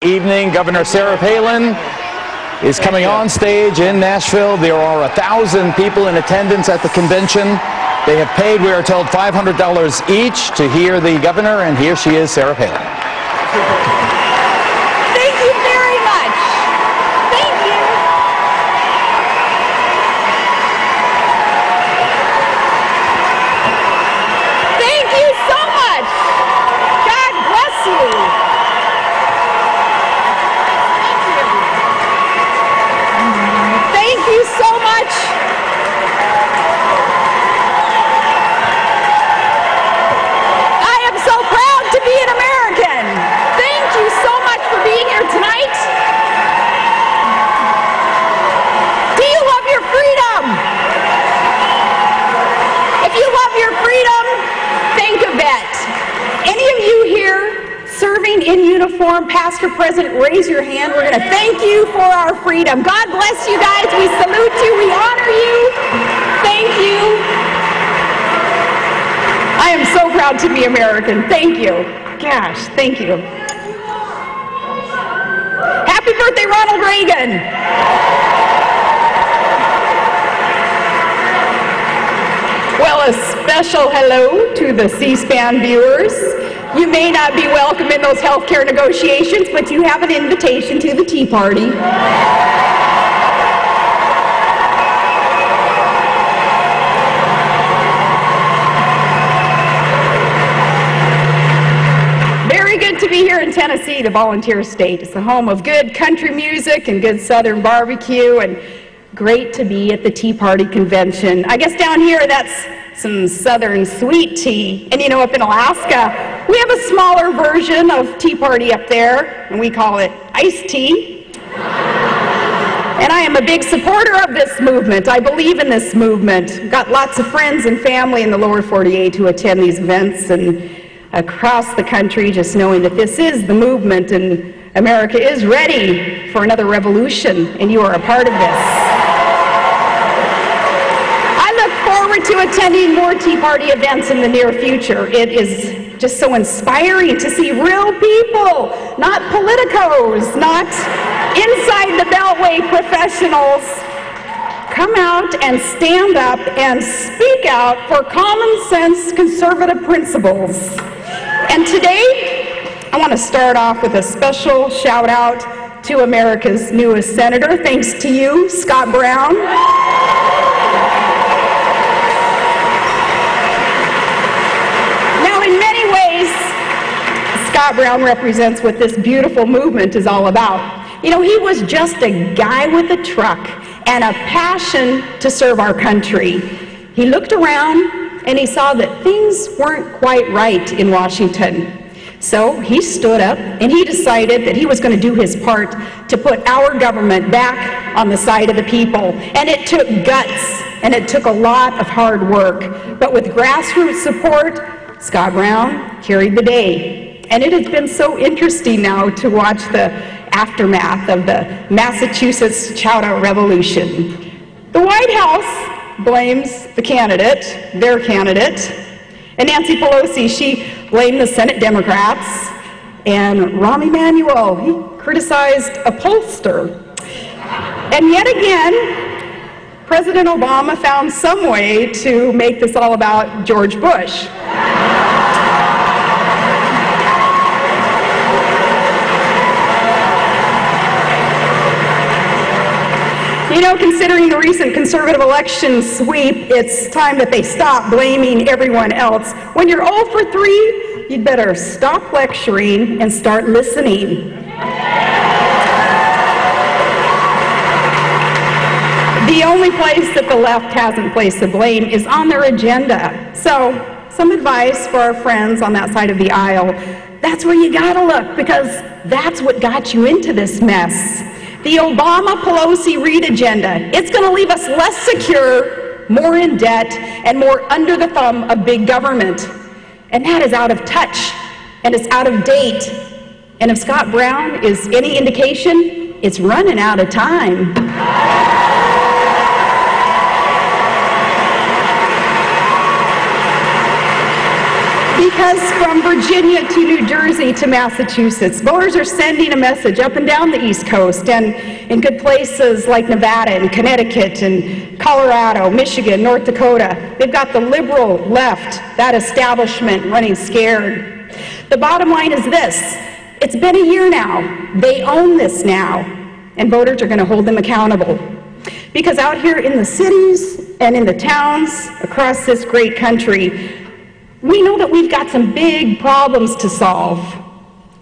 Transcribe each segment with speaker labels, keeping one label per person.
Speaker 1: Evening, Governor Sarah Palin is coming on stage in Nashville. There are 1,000 people in attendance at the convention. They have paid, we are told, $500 each to hear the governor, and here she is, Sarah Palin.
Speaker 2: Thank you very much. Thank you. Thank you so much. God bless you. Thank you so much. I am so proud to be an American. Thank you so much for being here tonight. Do you love your freedom? If you love your freedom, think of it. Any of you here serving in uniform, past or present, raise your hand. We're going to thank you for our freedom. God bless you guys. We salute you. We honor you. Thank you. I am so proud to be American. Thank you. Gosh, thank you. Happy birthday, Ronald Reagan. Well, a special hello to the C-SPAN viewers. You may not be welcome in those healthcare negotiations, but you have an invitation to the Tea Party. Very good to be here in Tennessee, the volunteer state. It's the home of good country music and good Southern barbecue, and great to be at the Tea Party convention. I guess down here that's some Southern sweet tea. And you know, up in Alaska, we have a smaller version of Tea Party up there, and we call it iced tea. And I am a big supporter of this movement. I believe in this movement. I've got lots of friends and family in the lower 48 who attend these events and across the country, just knowing that this is the movement and America is ready for another revolution, and you are a part of this. To attending more Tea Party events in the near future. It is just so inspiring to see real people, not politicos, not inside the Beltway professionals, come out and stand up and speak out for common sense conservative principles. And today, I want to start off with a special shout out to America's newest senator. Thanks to you, Scott Brown. Scott Brown represents what this beautiful movement is all about. You know, he was just a guy with a truck and a passion to serve our country. He looked around and he saw that things weren't quite right in Washington. So he stood up and he decided that he was going to do his part to put our government back on the side of the people. And it took guts and it took a lot of hard work. But with grassroots support, Scott Brown carried the day. And it has been so interesting now to watch the aftermath of the Massachusetts Chowder Revolution. The White House blames the candidate, their candidate, and Nancy Pelosi, she blamed the Senate Democrats, and Rahm Emanuel, he criticized a pollster. And yet again, President Obama found some way to make this all about George Bush. You know, considering the recent conservative election sweep, it's time that they stop blaming everyone else. When you're 0 for 3, you'd better stop lecturing and start listening. The only place that the left hasn't placed the blame is on their agenda. So, some advice for our friends on that side of the aisle. That's where you gotta look, because that's what got you into this mess. The Obama-Pelosi-Reid agenda, it's going to leave us less secure, more in debt, and more under the thumb of big government. And that is out of touch, and it's out of date. And if Scott Brown is any indication, it's running out of time. Because from Virginia to New Jersey to Massachusetts, voters are sending a message up and down the East Coast and in good places like Nevada and Connecticut and Colorado, Michigan, North Dakota. They've got the liberal left, that establishment running scared. The bottom line is this: it's been a year now. They own this now, and voters are going to hold them accountable. Because out here in the cities and in the towns across this great country, we know that we've got some big problems to solve.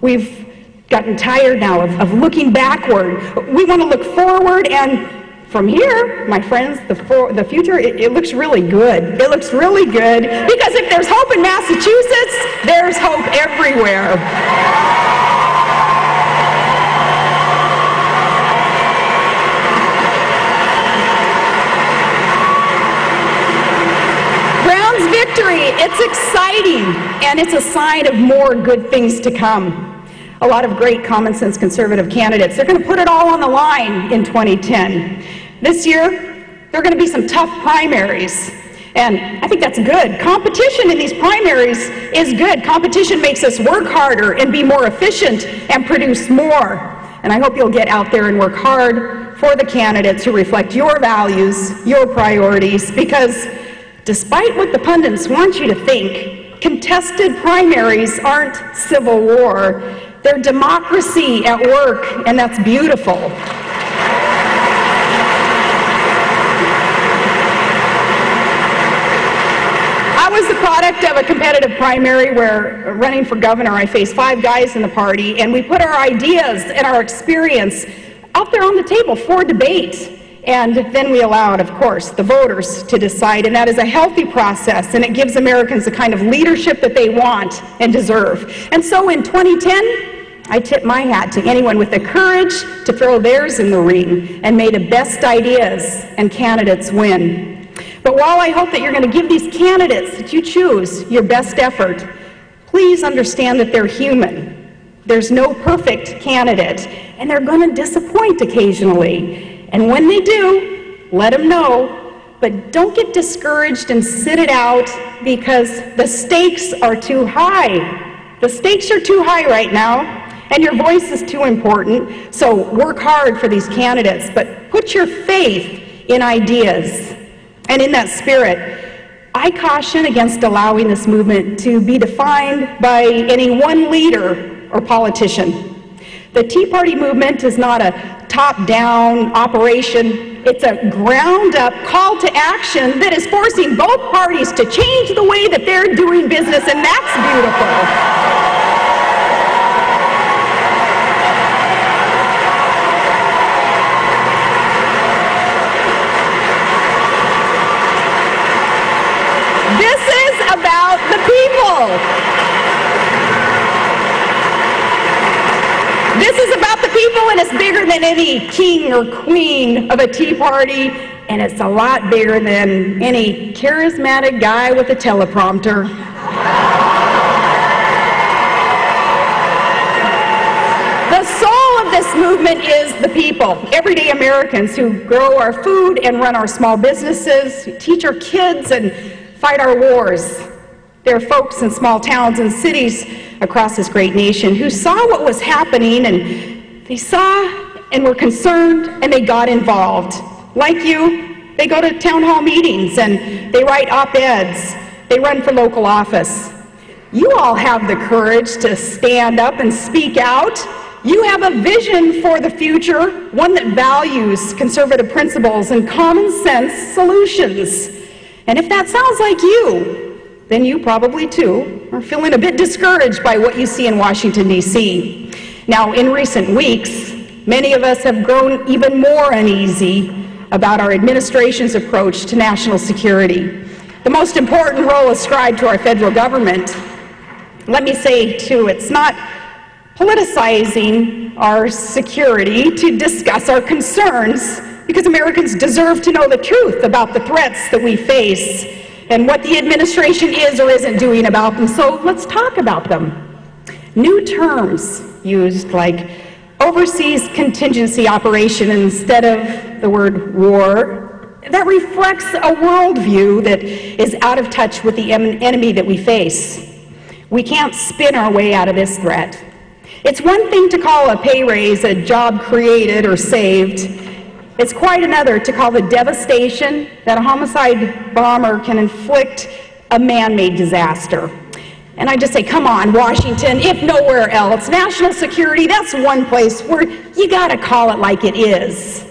Speaker 2: We've gotten tired now of looking backward. We want to look forward, and from here, my friends, the future, it looks really good. It looks really good, because if there's hope in Massachusetts, there's hope everywhere. It's exciting, and it's a sign of more good things to come. A lot of great common sense conservative candidates, they're going to put it all on the line in 2010. This year, there are going to be some tough primaries, and I think that's good. Competition in these primaries is good. Competition makes us work harder and be more efficient and produce more. And I hope you'll get out there and work hard for the candidates who reflect your values, your priorities, because despite what the pundits want you to think, contested primaries aren't civil war. They're democracy at work, and that's beautiful. I was the product of a competitive primary where, running for governor, I faced 5 guys in the party, and we put our ideas and our experience out there on the table for debate. And then we allowed, of course, the voters to decide, and that is a healthy process, and it gives Americans the kind of leadership that they want and deserve. And so in 2010, I tip my hat to anyone with the courage to throw theirs in the ring and may the best ideas and candidates win. But while I hope that you're going to give these candidates that you choose your best effort, please understand that they're human. There's no perfect candidate, and they're going to disappoint occasionally. And when they do, let them know, but don't get discouraged and sit it out, because the stakes are too high. The stakes are too high right now, and your voice is too important. So work hard for these candidates, but put your faith in ideas. And in that spirit, I caution against allowing this movement to be defined by any one leader or politician. The Tea Party movement is not a top-down operation. It's a ground-up call to action that is forcing both parties to change the way that they're doing business, and that's beautiful. This is about the people. This is about the people, and it's bigger than any king or queen of a Tea Party, and it's a lot bigger than any charismatic guy with a teleprompter. The soul of this movement is the people, everyday Americans who grow our food and run our small businesses, who teach our kids and fight our wars. There are folks in small towns and cities across this great nation who saw what was happening, and they saw and were concerned, and they got involved. Like you, they go to town hall meetings and they write op-eds. They run for local office. You all have the courage to stand up and speak out. You have a vision for the future, one that values conservative principles and common sense solutions. And if that sounds like you, then you probably, too, are feeling a bit discouraged by what you see in Washington, D.C. Now, in recent weeks, many of us have grown even more uneasy about our administration's approach to national security. The most important role ascribed to our federal government, let me say, too, it's not politicizing our security to discuss our concerns, because Americans deserve to know the truth about the threats that we face and what the administration is or isn't doing about them. So let's talk about them. New terms used, like overseas contingency operation instead of the word war, that reflects a worldview that is out of touch with the enemy that we face. We can't spin our way out of this threat. It's one thing to call a pay raise a job created or saved. It's quite another to call the devastation that a homicide bomber can inflict a man-made disaster. And I just say, come on, Washington, if nowhere else. National security, that's one place where you gotta call it like it is.